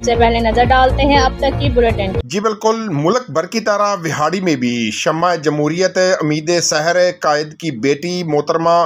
से पहले नजर डालते हैं अब तक की बुलेटिन। जी बिल्कुल, मुल्क भर की तरह विहाड़ी में भी शम्मा जमहूरियत उम्मीद सहर कायद की बेटी मोहतरमा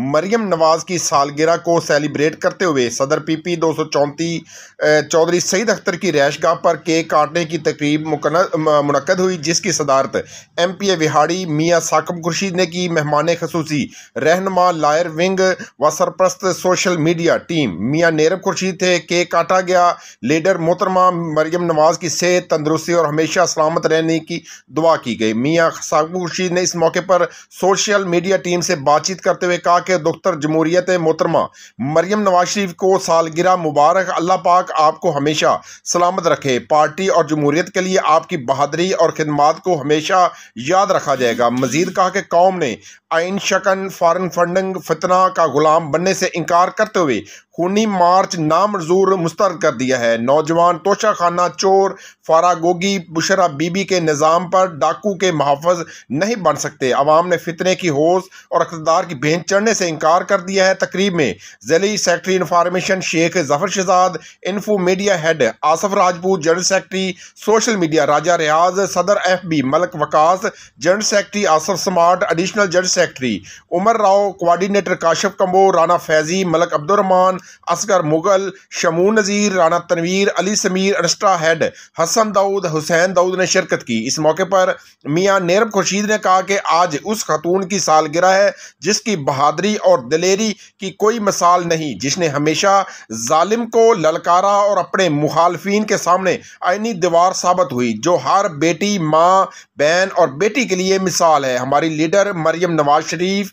मरियम नवाज की सालगिरह को सेलिब्रेट करते हुए सदर PP 234 चौधरी सईद अख्तर की रैशगाह पर केक काटने की तकरीब मुनक्कद हुई, जिसकी सदारत MPA विहाड़ी मियाँ साकिब खुर्शीद ने की। मेहमान खसूसी रहनुमा लायर विंग व सरप्रस्त सोशल मीडिया टीम मियाँ नेरब खुर्शीद थे। केक काटा गया। लीडर मोहतरमा मरियम नवाज की सेहत, तंदुरुस्ती और हमेशा सलामत रहने की दुआ की गई। मियाँ साकिब खुर्शीद ने इस मौके पर सोशल मीडिया टीम से बातचीत करते हुए कहा कि दुख्तर जमहूरियत मोहतरमा मरियम नवाज शरीफ को सालगिरह मुबारक। अल्लाह पाक आपको हमेशा सलामत रखे। पार्टी और जमहूरियत के लिए आपकी बहादुरी और खिदमात को हमेशा याद रखा जाएगा। मजीद कहा कि कौम ने आइन शकन फॉरेन फंडिंग फितना का गुलाम बनने से इनकार करते हुए खूनी मार्च नामंजूर मुस्तरद कर दिया है। नौजवान तोशा खाना चोर फारागोगी बुशरा बीबी के निज़ाम पर डाकू के मुहाफ़िज़ नहीं बन सकते। अवाम ने फितने की होश और इक़्तिदार की भेंट चढ़ने से इनकार कर दिया है। तकरीब में ज़िली secretary information Sheikh Zafar Shahzad, info media head Asif Rajput, general secretary social media Raja Riaz, सदर FB Malik Waqas, general secretary Asif Smart, additional general secretary Umar Rao, coordinator Kashif Kamboh, Rana Faizi, Malik Abdurrahman, Asghar Mughal, Shamoon Nazir, Rana Tanveer, Ali Sameer, अनस्ट्रा हेड हसन दाऊद, हुसैन दाऊद ने शिरकत की। इस मौके पर मियाँ नेरब खुर्शीद ने कहा कि आज उस खातून की सालगिरह है जिसकी बहादुरी और दिलेरी की कोई मिसाल नहीं, जिसने हमेशा जालिम को ललकारा और अपने मुखालफिन के सामने आईनी दीवार साबित हुई, जो हर बेटी, माँ, बहन और बेटी के लिए मिसाल है। हमारी लीडर मरियम नवाज शरीफ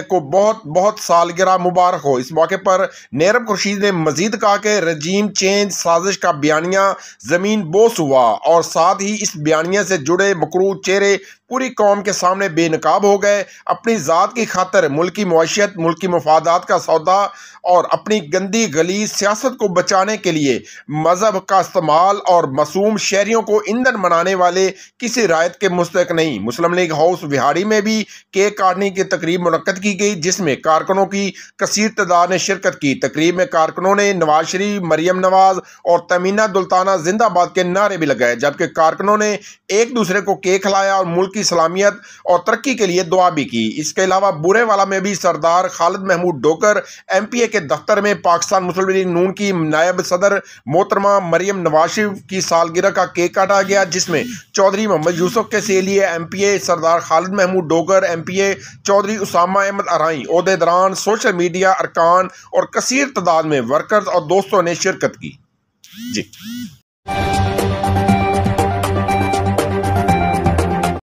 को बहुत बहुत सालगिरह मुबारक हो। इस मौके पर नेरब खुर्शीद ने मजीद कहा कि रजीम चेंज साजिश का बयानिया ज़मीन बोस हुआ और साथ ही इस बयानिया से जुड़े मकरूज चेहरे पूरी कौम के सामने बेनकाब हो गए। अपनी ज़ात की खातर मुल्की मुआशियत, मुल्की मफादात का सौदा और अपनी गंदी गलीज सियासत को बचाने के लिए मजहब का इस्तेमाल और मासूम शहरियों को ईंधन बनाने वाले किसी रायत के मुस्तक नहीं। मुस्लिम लीग हाउस विहाड़ी में भी केक काटने की तकरीब मुनक्कद की गई, जिसमें कारकुनों की कसीर तादाद ने शिरकत की। तकरीब में कारकुनों ने नवाज शरीफ, मरियम नवाज और तमीना दुल्ताना जिंदाबाद के नारे भी लगाए, जबकि कारकुनों ने एक दूसरे को केक खिलाया और मुल्क की सलामियत और तरक्की के लिए दुआ भी की। इसके अलावा बुरेवाला में भी सरदार खालिद महमूद डोकर MPA के दफ्तर में पाकिस्तान मुस्लिम लीग नून की नायब सदर मोहतरमा मरियम नवाज शरीफ की सालगिरह का केक काटा गया, जिसमें चौधरी मोहम्मद यूसुफ के सेलिए MPA सरदार खालिद महमूद डोगर, MPA चौधरी उसामा अहमद अराई, ओहदेदारान, सोशल मीडिया अरकान और कसीर तादाद में वर्कर्स और दोस्तों ने शिरकत की। जी।